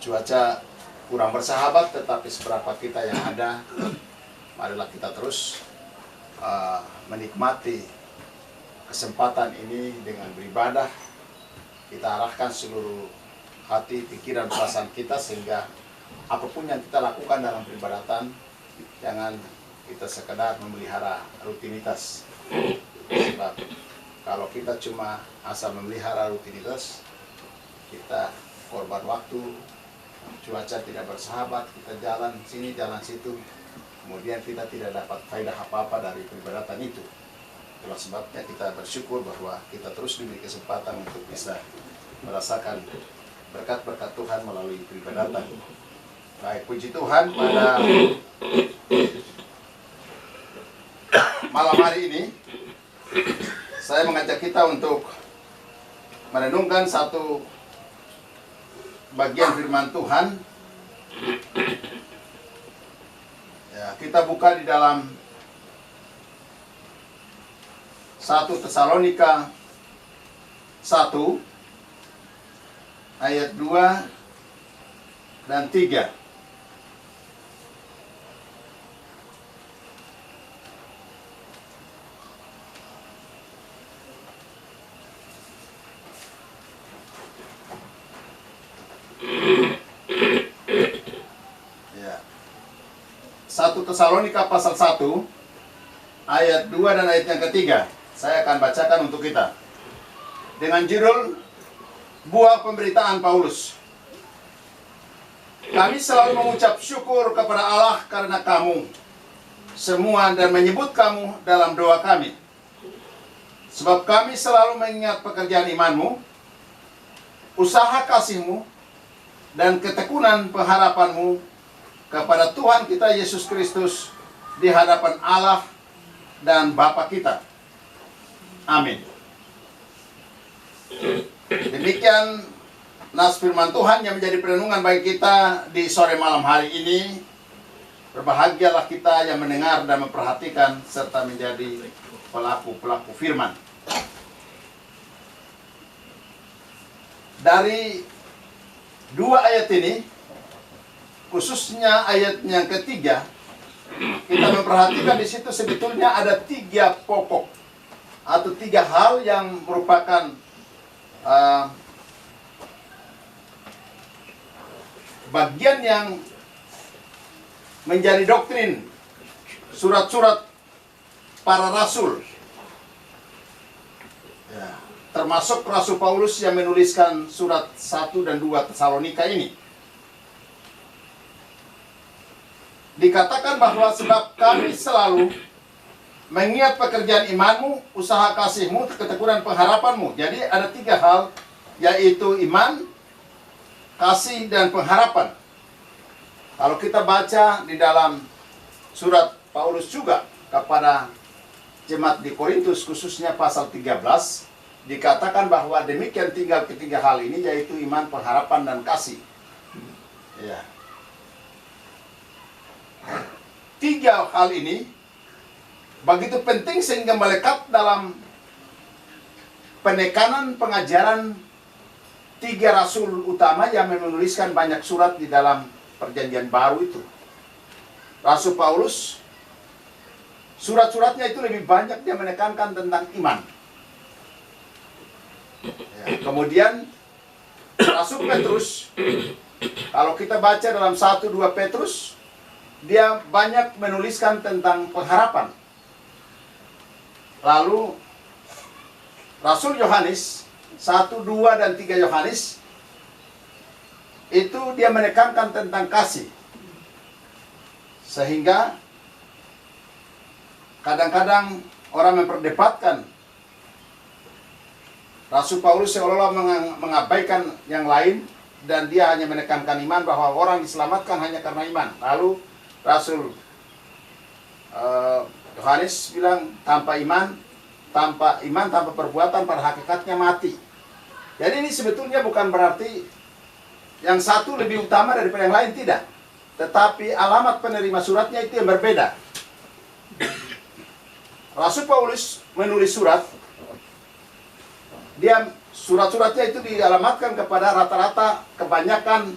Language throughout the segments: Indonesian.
cuaca kurang bersahabat, tetapi seberapa kita yang ada, marilah kita terus menikmati kesempatan ini dengan beribadah. Kita arahkan seluruh hati, pikiran, perasaan kita, sehingga apapun yang kita lakukan dalam peribadatan, jangan kita sekedar memelihara rutinitas. Sebab kalau kita cuma asal memelihara rutinitas, kita korban waktu, cuaca tidak bersahabat, kita jalan sini, jalan situ, kemudian kita tidak dapat faedah apa-apa dari peribadatan itu. Itulah sebabnya kita bersyukur bahwa kita terus diberi kesempatan untuk bisa merasakan berkat-berkat Tuhan melalui peribadatan. Baik, puji Tuhan, pada malam hari ini saya mengajak kita untuk merenungkan satu bagian firman Tuhan. Ya, kita buka di dalam 1 Tesalonika 1 ayat 2 dan 3. Ya. 1 Tesalonika pasal 1 ayat 2 dan ayat yang ketiga. Saya akan bacakan untuk kita dengan judul Buah Pemberitaan Paulus. Kami selalu mengucap syukur kepada Allah karena kamu semua dan menyebut kamu dalam doa kami. Sebab kami selalu mengingat pekerjaan imanmu, usaha kasihmu, dan ketekunan pengharapanmu kepada Tuhan kita Yesus Kristus di hadapan Allah dan Bapa kita. Amin. Demikian nas firman Tuhan yang menjadi perenungan bagi kita di sore malam hari ini. Berbahagialah kita yang mendengar dan memperhatikan serta menjadi pelaku-pelaku firman. Dari dua ayat ini, khususnya ayat yang ketiga, kita memperhatikan di situ sebetulnya ada tiga pokok atau tiga hal yang merupakan bagian yang menjadi doktrin surat-surat para rasul. Ya, termasuk Rasul Paulus yang menuliskan surat 1 dan 2 Tesalonika ini. Dikatakan bahwa sebab kami selalu mengingat pekerjaan imanmu, usaha kasihmu, ketekunan pengharapanmu. Jadi ada tiga hal, yaitu iman, kasih, dan pengharapan. Kalau kita baca di dalam surat Paulus juga kepada jemaat di Korintus, khususnya pasal 13, dikatakan bahwa demikian tinggal ketiga hal ini, yaitu iman, pengharapan, dan kasih. Ya. Tiga hal ini begitu penting sehingga melekat dalam penekanan pengajaran tiga rasul utama yang menuliskan banyak surat di dalam perjanjian baru itu. Rasul Paulus, surat-suratnya itu lebih banyak dia menekankan tentang iman. Ya, kemudian Rasul Petrus, kalau kita baca dalam 1-2 Petrus, dia banyak menuliskan tentang pengharapan. Lalu Rasul Yohanes 1, 2, dan 3 Yohanes itu dia menekankan tentang kasih. Sehingga kadang-kadang orang memperdebatkan Rasul Paulus seolah-olah mengabaikan yang lain, dan dia hanya menekankan iman, bahwa orang diselamatkan hanya karena iman. Lalu Rasul Yohanes bilang tanpa iman, tanpa perbuatan pada hakikatnya mati. Jadi ini sebetulnya bukan berarti yang satu lebih utama daripada yang lain, tidak. Tetapi alamat penerima suratnya itu yang berbeda. Rasul Paulus menulis surat, dia surat-suratnya itu dialamatkan kepada rata-rata kebanyakan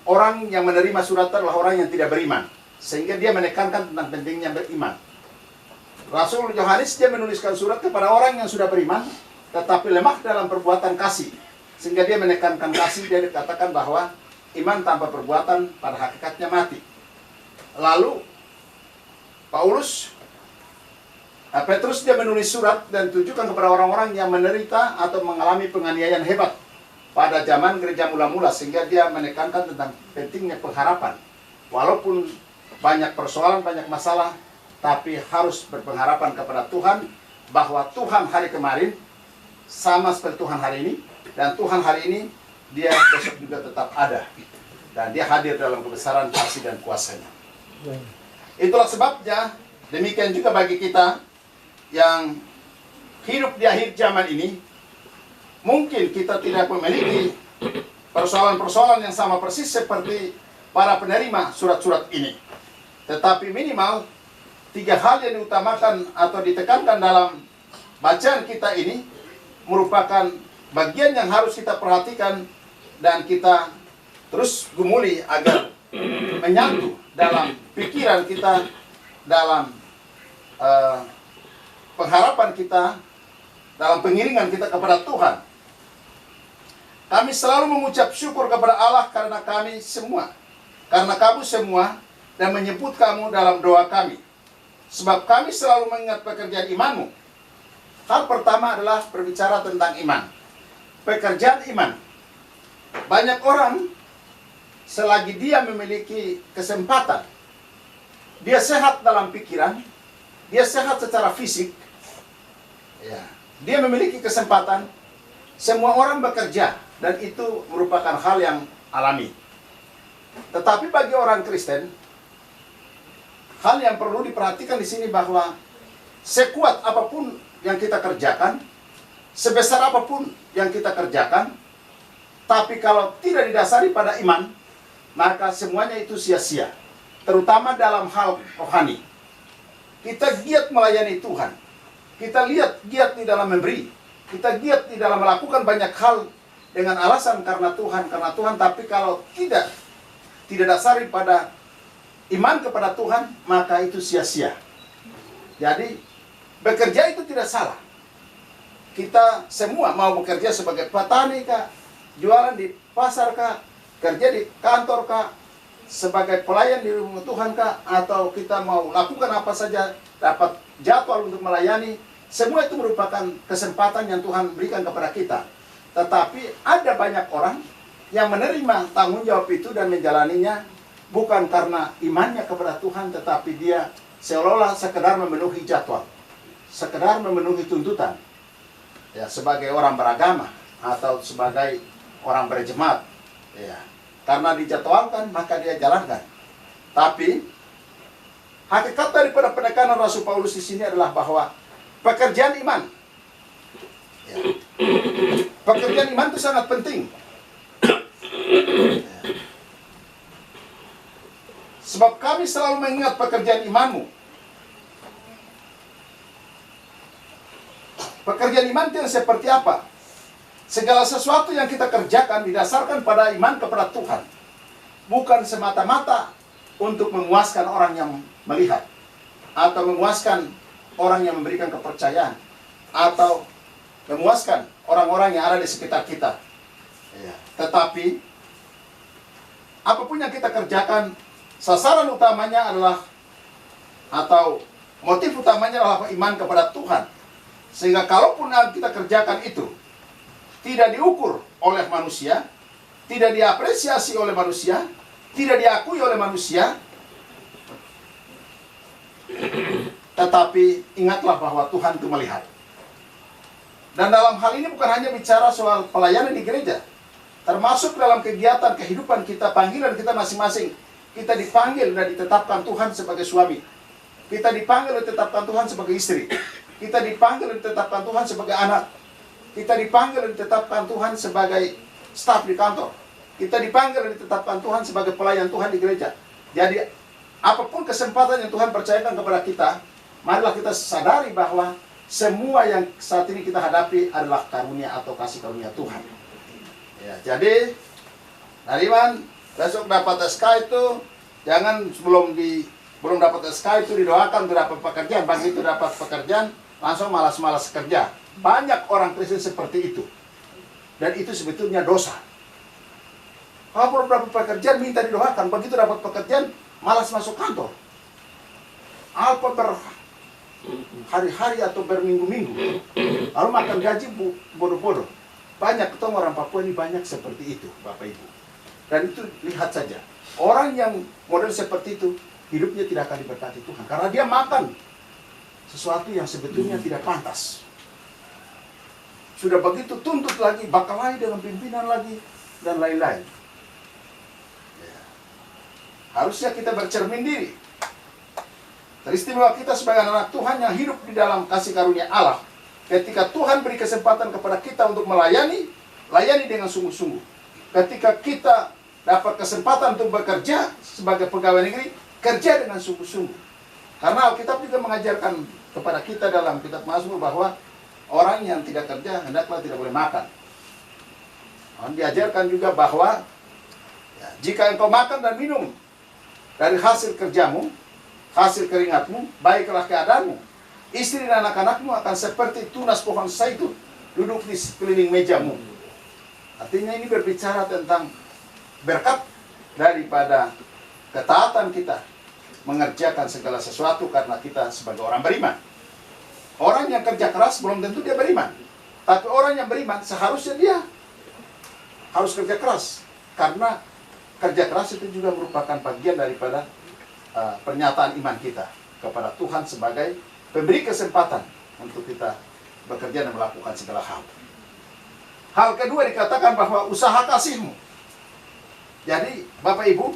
orang yang menerima surat adalah orang yang tidak beriman. Sehingga dia menekankan tentang pentingnya beriman. Rasul Yohanes dia menuliskan surat kepada orang yang sudah beriman, tetapi lemah dalam perbuatan kasih. Sehingga dia menekankan kasih, dia dikatakan bahwa iman tanpa perbuatan pada hakikatnya mati. Lalu Petrus dia menulis surat dan tujukan kepada orang-orang yang menderita atau mengalami penganiayaan hebat pada zaman gereja mula-mula, sehingga dia menekankan tentang pentingnya pengharapan. Walaupun banyak persoalan, banyak masalah, tapi harus berpengharapan kepada Tuhan, bahwa Tuhan hari kemarin sama seperti Tuhan hari ini, dan Tuhan hari ini dia besok juga tetap ada, dan dia hadir dalam kebesaran kasih dan kuasanya. Itulah sebabnya demikian juga bagi kita yang hidup di akhir zaman ini, mungkin kita tidak memiliki persoalan-persoalan yang sama persis seperti para penerima surat-surat ini. Tetapi minimal 3 hal yang diutamakan atau ditekankan dalam bacaan kita ini merupakan bagian yang harus kita perhatikan dan kita terus gumuli agar menyatu dalam pikiran kita, dalam pengharapan kita, dalam pengiringan kita kepada Tuhan. Kami selalu mengucap syukur kepada Allah karena kamu semua, dan menyebut kamu dalam doa kami. Sebab kami selalu mengingat pekerjaan imanmu. Hal pertama adalah berbicara tentang iman. Pekerjaan iman. Banyak orang, selagi dia memiliki kesempatan, dia sehat dalam pikiran, dia sehat secara fisik, ya, dia memiliki kesempatan, semua orang bekerja, dan itu merupakan hal yang alami. Tetapi bagi orang Kristen, hal yang perlu diperhatikan di sini bahwa sekuat apapun yang kita kerjakan, sebesar apapun yang kita kerjakan, tapi kalau tidak didasari pada iman, maka semuanya itu sia-sia. Terutama dalam hal rohani. Kita giat melayani Tuhan. Kita giat di dalam memberi. Kita giat di dalam melakukan banyak hal dengan alasan karena Tuhan. Tapi kalau tidak dasari pada iman kepada Tuhan, maka itu sia-sia. Jadi bekerja itu tidak salah. Kita semua mau bekerja sebagai petani kah, jualan di pasar kah, kerja di kantor kah, sebagai pelayan di rumah Tuhan kah, atau kita mau lakukan apa saja, dapat jadwal untuk melayani, semua itu merupakan kesempatan yang Tuhan berikan kepada kita. Tetapi ada banyak orang yang menerima tanggung jawab itu dan menjalaninya bukan karena imannya kepada Tuhan, tetapi dia seolah-olah sekedar memenuhi jadwal, sekedar memenuhi tuntutan, ya, sebagai orang beragama atau sebagai orang berjemaat, ya, karena dijadwalkan maka dia jalankan. Tapi hakikat daripada penekanan Rasul Paulus di sini adalah bahwa pekerjaan iman, ya, pekerjaan iman itu sangat penting. Ya. Sebab kami selalu mengingat pekerjaan imanmu. Pekerjaan iman itu yang seperti apa? Segala sesuatu yang kita kerjakan didasarkan pada iman kepada Tuhan. Bukan semata-mata untuk memuaskan orang yang melihat, atau memuaskan orang yang memberikan kepercayaan, atau memuaskan orang-orang yang ada di sekitar kita. Ya. Tetapi apapun yang kita kerjakan, sasaran utamanya adalah, atau motif utamanya adalah iman kepada Tuhan. Sehingga kalaupun kita kerjakan itu tidak diukur oleh manusia, tidak diapresiasi oleh manusia, tidak diakui oleh manusia, tetapi ingatlah bahwa Tuhan itu melihat. Dan dalam hal ini bukan hanya bicara soal pelayanan di gereja, termasuk dalam kegiatan kehidupan kita, panggilan kita masing-masing. Kita dipanggil dan ditetapkan Tuhan sebagai suami. Kita dipanggil dan ditetapkan Tuhan sebagai istri. Kita dipanggil dan ditetapkan Tuhan sebagai anak. Kita dipanggil dan ditetapkan Tuhan sebagai staf di kantor. Kita dipanggil dan ditetapkan Tuhan sebagai pelayan Tuhan di gereja. Jadi apapun kesempatan yang Tuhan percayakan kepada kita, marilah kita sadari bahwa semua yang saat ini kita hadapi adalah karunia atau kasih karunia Tuhan. Ya, jadi Nariman, Besok dapat SK itu jangan belum dapat SK itu didoakan untuk dapat pekerjaan. Begitu dapat pekerjaan langsung malas-malas kerja. Banyak orang Kristen seperti itu. Dan itu sebetulnya dosa. Kalau belum dapat pekerjaan minta didoakan. Begitu dapat pekerjaan malas masuk kantor. Apa berhari-hari atau berminggu-minggu. Lalu makan gaji bodoh-bodoh. Banyak ketemu orang Papua ini banyak seperti itu, Bapak Ibu. Dan itu lihat saja. Orang yang model seperti itu hidupnya tidak akan diberkati Tuhan. Karena dia makan sesuatu yang sebetulnya tidak pantas. Sudah begitu tuntut lagi, bakal lagi dengan pimpinan lagi, dan lain-lain. Ya. Harusnya kita bercermin diri. Teristimewa kita sebagai anak Tuhan yang hidup di dalam kasih karunia Allah. Ketika Tuhan beri kesempatan kepada kita untuk layani dengan sungguh-sungguh. Ketika kita dapat kesempatan untuk bekerja sebagai pegawai negeri, kerja dengan sungguh-sungguh. Karena Alkitab juga mengajarkan kepada kita dalam kitab Mazmur bahwa orang yang tidak kerja hendaklah tidak boleh makan. Diajarkan juga bahwa ya, jika engkau makan dan minum dari hasil kerjamu, hasil keringatmu, baiklah keadaanmu. Istri dan anak-anakmu akan seperti tunas pohon zaitun duduk di sekeliling mejamu. Artinya ini berbicara tentang berkat daripada ketaatan kita mengerjakan segala sesuatu karena kita sebagai orang beriman. Orang yang kerja keras belum tentu dia beriman. Tapi orang yang beriman seharusnya dia harus kerja keras. Karena kerja keras itu juga merupakan bagian daripada pernyataan iman kita kepada Tuhan sebagai pemberi kesempatan untuk kita bekerja dan melakukan segala hal. Hal kedua dikatakan bahwa usaha kasihmu. Jadi Bapak Ibu,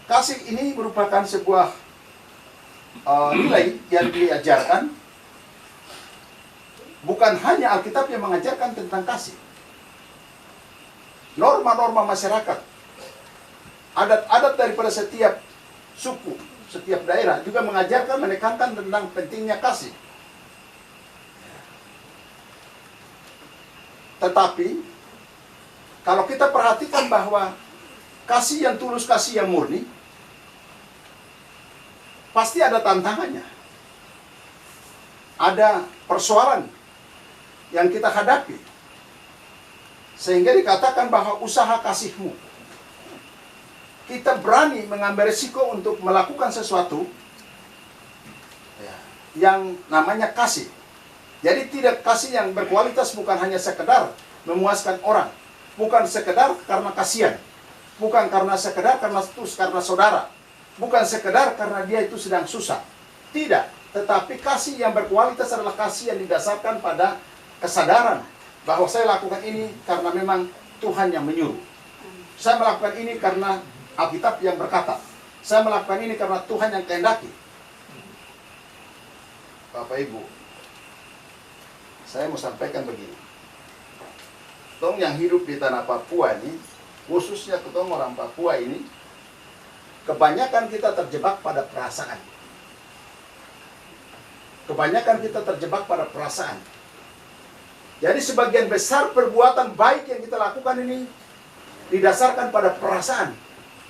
kasih ini merupakan sebuah nilai yang diajarkan. Bukan hanya Alkitab yang mengajarkan tentang kasih. Norma-norma masyarakat, adat-adat daripada setiap suku, setiap daerah juga mengajarkan, menekankan tentang pentingnya kasih. Tetapi kalau kita perhatikan bahwa kasih yang tulus, kasih yang murni, pasti ada tantangannya. Ada persoalan yang kita hadapi. Sehingga dikatakan bahwa usaha kasihmu. Kita berani mengambil risiko untuk melakukan sesuatu yang namanya kasih. Jadi tidak kasih yang berkualitas bukan hanya sekedar memuaskan orang. Bukan sekedar karena kasihan. Bukan karena sekedar karena saudara. Bukan sekedar karena dia itu sedang susah. Tidak. Tetapi kasih yang berkualitas adalah kasih yang didasarkan pada kesadaran bahwa saya lakukan ini karena memang Tuhan yang menyuruh. Saya melakukan ini karena Alkitab yang berkata. Saya melakukan ini karena Tuhan yang kehendaki. Bapak Ibu, saya mau sampaikan begini. Tong yang hidup di tanah Papua ini, khususnya ketong orang Papua ini, kebanyakan kita terjebak pada perasaan. Kebanyakan kita terjebak pada perasaan. Jadi sebagian besar perbuatan baik yang kita lakukan ini didasarkan pada perasaan.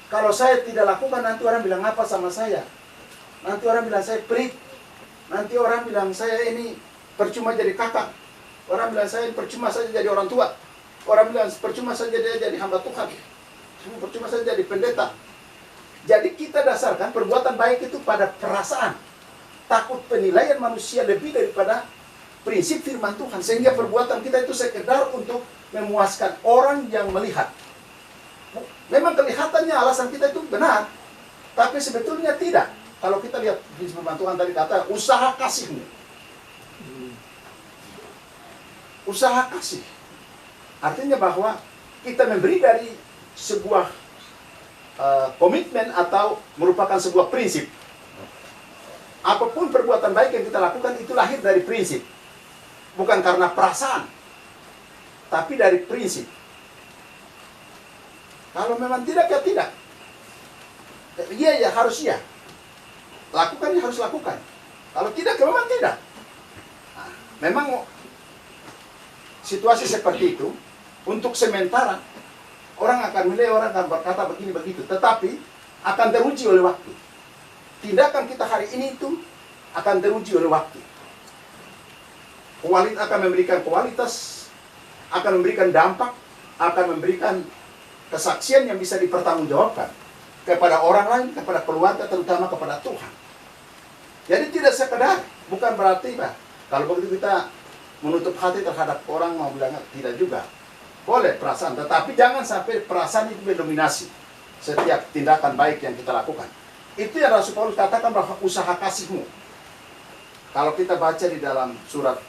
Kalau saya tidak lakukan, nanti orang bilang apa sama saya? Nanti orang bilang saya pelit. Nanti orang bilang saya ini percuma jadi kakak. Orang bilang saya percuma saja jadi orang tua. Orang bilang percuma saja dia jadi hamba Tuhan. Percuma saja jadi pendeta. Jadi kita dasarkan perbuatan baik itu pada perasaan. Takut penilaian manusia lebih daripada prinsip firman Tuhan. Sehingga perbuatan kita itu sekedar untuk memuaskan orang yang melihat. Memang kelihatannya alasan kita itu benar. Tapi sebetulnya tidak. Kalau kita lihat firman Tuhan tadi kata, usaha kasihmu. Usaha kasih. Artinya bahwa kita memberi dari sebuah komitmen atau merupakan sebuah prinsip. Apapun perbuatan baik yang kita lakukan itu lahir dari prinsip. Bukan karena perasaan. Tapi dari prinsip. Kalau memang tidak, ya tidak. Iya, ya harus iya. Lakukan, ya harus lakukan. Kalau tidak, ya memang tidak. Nah, memang situasi seperti itu, untuk sementara, Orang akan menilai, orang akan berkata begini begitu, tetapi akan teruji oleh waktu. Tindakan kita hari ini itu akan teruji oleh waktu. Kualitas akan memberikan kualitas, akan memberikan dampak, akan memberikan kesaksian yang bisa dipertanggungjawabkan kepada orang lain, kepada keluarga, terutama kepada Tuhan. Jadi tidak sekedar, bukan berarti kalau begitu kita menutup hati terhadap orang, mau bilang tidak juga. Boleh perasaan, tetapi jangan sampai perasaan itu mendominasi setiap tindakan baik yang kita lakukan. Itu yang Rasul Paulus katakan bahwa usaha kasihmu. Kalau kita baca di dalam surat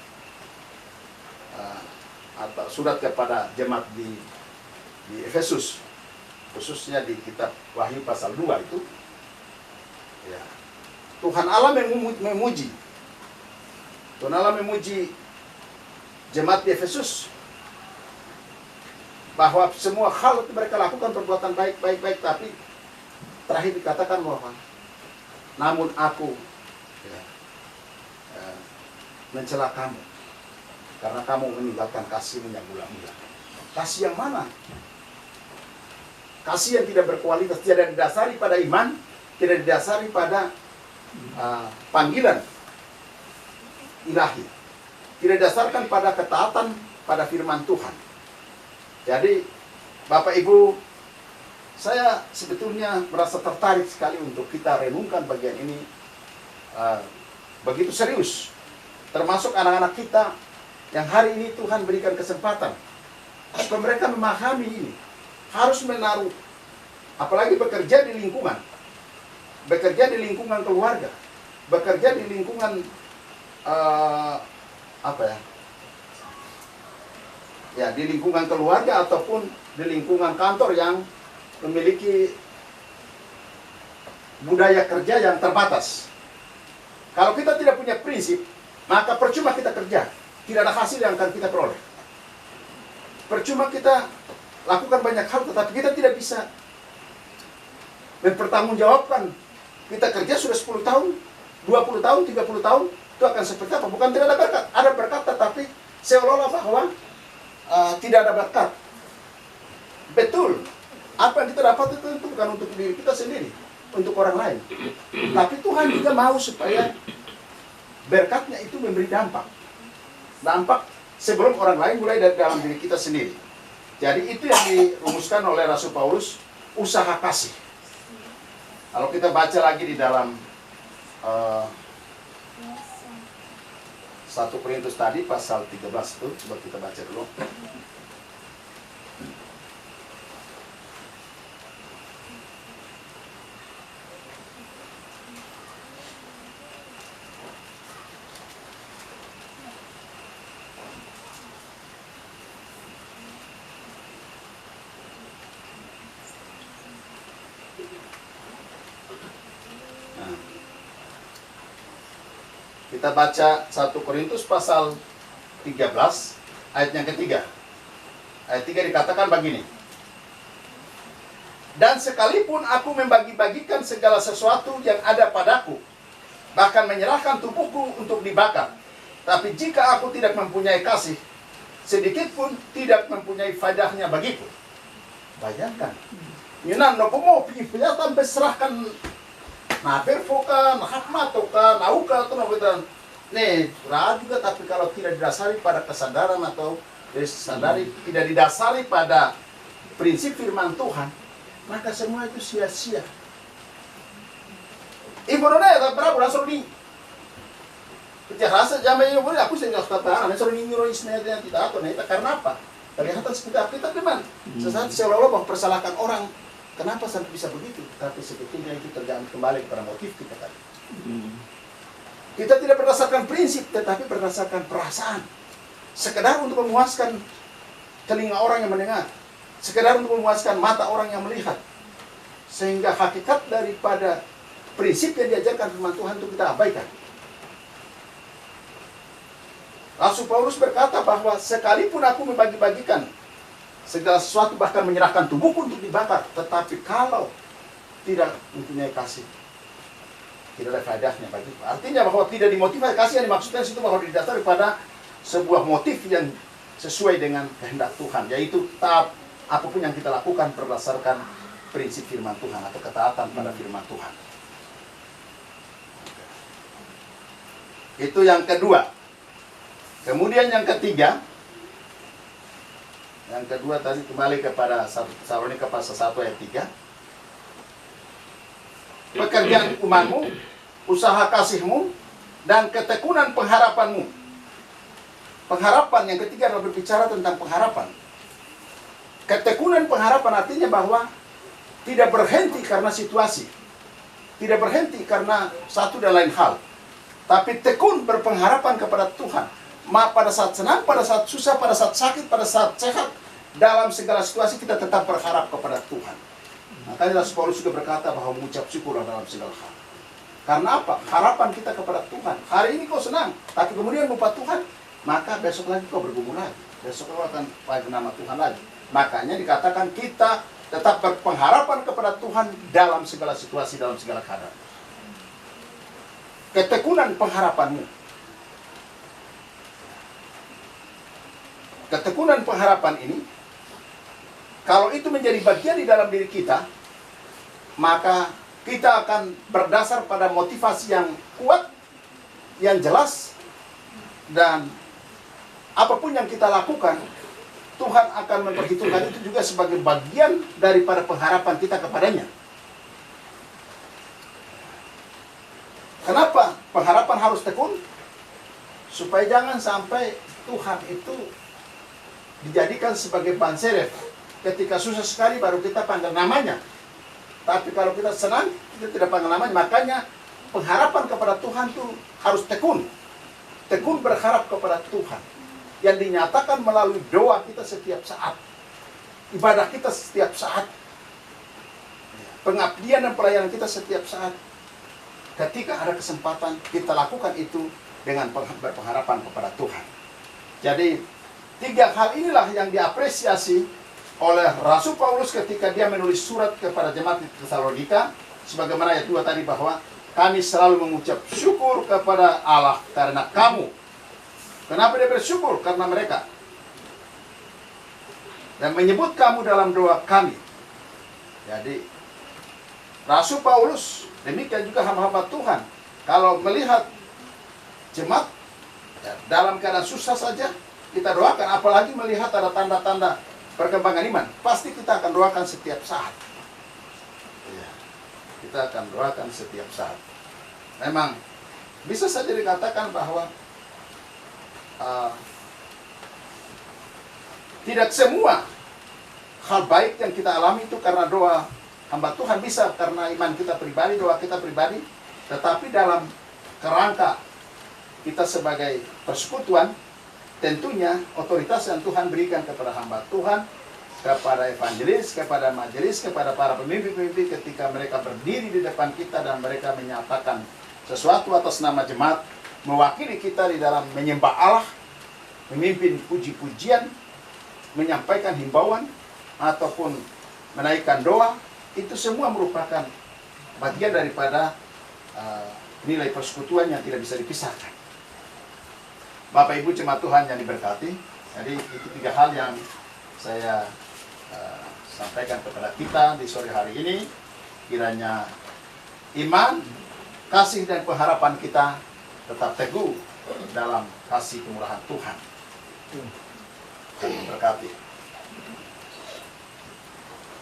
atau surat kepada jemaat di Efesus, khususnya di kitab Wahyu pasal 2 itu, ya, Tuhan Allah memuji. Tuhan Allah memuji jemaat di Efesus bahwa semua hal itu mereka lakukan perbuatan baik, tapi terakhir dikatakan bahwa namun aku mencela kamu karena kamu meninggalkan kasihmu yang mula-mula. Kasih yang mana? Kasih yang tidak berkualitas, tidak didasari pada iman, tidak didasari pada panggilan ilahi, tidak didasarkan pada ketaatan pada firman Tuhan. Jadi Bapak Ibu, saya sebetulnya merasa tertarik sekali untuk kita renungkan bagian ini begitu serius, termasuk anak-anak kita yang hari ini Tuhan berikan kesempatan supaya mereka memahami ini. Harus menaruh, apalagi bekerja di lingkungan keluarga, bekerja di lingkungan di lingkungan keluarga ataupun di lingkungan kantor yang memiliki budaya kerja yang terbatas. Kalau kita tidak punya prinsip, maka percuma kita kerja, tidak ada hasil yang akan kita peroleh. Percuma kita lakukan banyak hal, tetapi kita tidak bisa mempertanggungjawabkan. Kita kerja sudah 10 tahun, 20 tahun, 30 tahun, itu akan seperti apa? Bukan tidak ada berkat, ada berkat, tetapi seolah-olah bahwa tidak ada berkat. Betul, apa yang kita dapat itu bukan untuk diri kita sendiri, untuk orang lain. Tapi Tuhan juga mau supaya berkatnya itu memberi dampak. Dampak sebelum orang lain, mulai dari dalam diri kita sendiri. Jadi itu yang dirumuskan oleh Rasul Paulus, usaha kasih. Kalau kita baca lagi di dalam 1 Korintus tadi pasal 13 itu, coba kita baca dulu. Kita baca 1 Korintus pasal 13 ayat yang ketiga. Ayat 3 dikatakan begini. Dan sekalipun aku membagi-bagikan segala sesuatu yang ada padaku, bahkan menyerahkan tubuhku untuk dibakar, tapi jika aku tidak mempunyai kasih, sedikit pun tidak mempunyai faedahnya bagiku. Bayangkan. Yunan no pomo pipiya sampai serahkan na perfoka, na hakmatoka, nauka atau nabitan. Nih, ragu juga, tapi kalau tidak didasari pada kesadaran atau tidak didasari pada prinsip firman Tuhan, maka semua itu sia-sia. Ibu nona ya berapa rasa ni? Ketika rasa zaman ini boleh aku sehingga katakan, rasa ni nyuruh istilahnya tidak atau neta karena apa? Kelihatan seperti apa kita teman. Sesaat seolah-olah mempersalahkan orang. Kenapa sampai bisa begitu? Tapi sebetulnya itu tergantung kembali kepada motif kita tadi. Kita tidak berdasarkan prinsip, tetapi berdasarkan perasaan. Sekedar untuk memuaskan telinga orang yang mendengar. Sekedar untuk memuaskan mata orang yang melihat. Sehingga hakikat daripada prinsip yang diajarkan firman Tuhan itu kita abaikan. Rasul Paulus berkata bahwa sekalipun aku membagi-bagikan segala sesuatu, bahkan menyerahkan tubuhku untuk dibakar, tetapi kalau tidak mempunyai kasih, tidak ada faedahnya bagiku. Artinya bahwa tidak dimotivasi. Kasih yang dimaksudkan situ bahwa didasari pada sebuah motif yang sesuai dengan kehendak Tuhan, yaitu taat apapun yang kita lakukan berdasarkan prinsip firman Tuhan atau ketaatan pada firman Tuhan. Itu yang kedua. Kemudian yang ketiga, yang kedua tadi kembali kepada 1 Tesalonika pasal 1 ayat 3. Pekerjaan imanmu, usaha kasihmu, dan ketekunan pengharapanmu. Pengharapan yang ketiga adalah berbicara tentang pengharapan. Ketekunan pengharapan artinya bahwa tidak berhenti karena situasi. Tidak berhenti karena satu dan lain hal. Tapi tekun berpengharapan kepada Tuhan. Pada saat senang, pada saat susah, pada saat sakit, pada saat sehat, dalam segala situasi kita tetap berharap kepada Tuhan. Makanya Rasul Paulus juga berkata bahwa mengucap syukur dalam segala hal. Karena apa? Harapan kita kepada Tuhan. Hari ini kau senang, tapi kemudian lupa Tuhan, maka besok lagi kau bergumul lagi. Besok kau akan panggil nama Tuhan lagi. Makanya dikatakan kita tetap berpengharapan kepada Tuhan dalam segala situasi, dalam segala keadaan. Ketekunan pengharapanmu. Ketekunan pengharapan ini, kalau itu menjadi bagian di dalam diri kita, maka kita akan berdasar pada motivasi yang kuat, yang jelas, dan apapun yang kita lakukan, Tuhan akan memperhitungkan itu juga sebagai bagian daripada pengharapan kita kepadanya. Kenapa pengharapan harus tekun? Supaya jangan sampai Tuhan itu dijadikan sebagai ban serep. Ketika susah sekali baru kita panggil namanya. Tapi kalau kita senang, kita tidak panggil namanya. Makanya pengharapan kepada Tuhan itu harus tekun. Tekun berharap kepada Tuhan. Yang dinyatakan melalui doa kita setiap saat. Ibadah kita setiap saat. Pengabdian dan pelayanan kita setiap saat. Ketika ada kesempatan, kita lakukan itu dengan berpengharapan kepada Tuhan. Jadi, 3 hal inilah yang diapresiasi oleh Rasul Paulus ketika dia menulis surat kepada jemaat di Tesalonika. Sebagaimana ayat 2 tadi bahwa kami selalu mengucap syukur kepada Allah karena kamu. Kenapa dia bersyukur? Karena mereka. Dan menyebut kamu dalam doa kami. Jadi, Rasul Paulus, demikian juga hamba-hamba Tuhan, kalau melihat jemaat ya, dalam keadaan susah saja, kita doakan. Apalagi melihat ada tanda-tanda perkembangan iman, pasti kita akan doakan setiap saat. Ya, kita akan doakan setiap saat. Memang bisa saja dikatakan bahwa tidak semua hal baik yang kita alami itu karena doa hamba Tuhan, bisa karena iman kita pribadi, doa kita pribadi. Tetapi dalam kerangka kita sebagai persekutuan, tentunya otoritas yang Tuhan berikan kepada hamba Tuhan, kepada evangelis, kepada majelis, kepada para pemimpin-pemimpin ketika mereka berdiri di depan kita dan mereka menyatakan sesuatu atas nama jemaat, mewakili kita di dalam menyembah Allah, memimpin puji-pujian, menyampaikan himbauan, ataupun menaikkan doa, itu semua merupakan bagian daripada nilai persekutuan yang tidak bisa dipisahkan. Bapak Ibu jemaat Tuhan yang diberkati, jadi itu 3 hal yang saya sampaikan kepada kita di sore hari ini. Kiranya iman, kasih dan pengharapan kita tetap teguh dalam kasih kemurahan Tuhan. Tuhan berkati.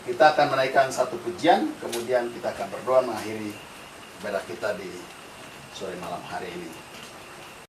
Kita akan menaikkan satu pujian, kemudian kita akan berdoa mengakhiri ibadah kita di sore malam hari ini.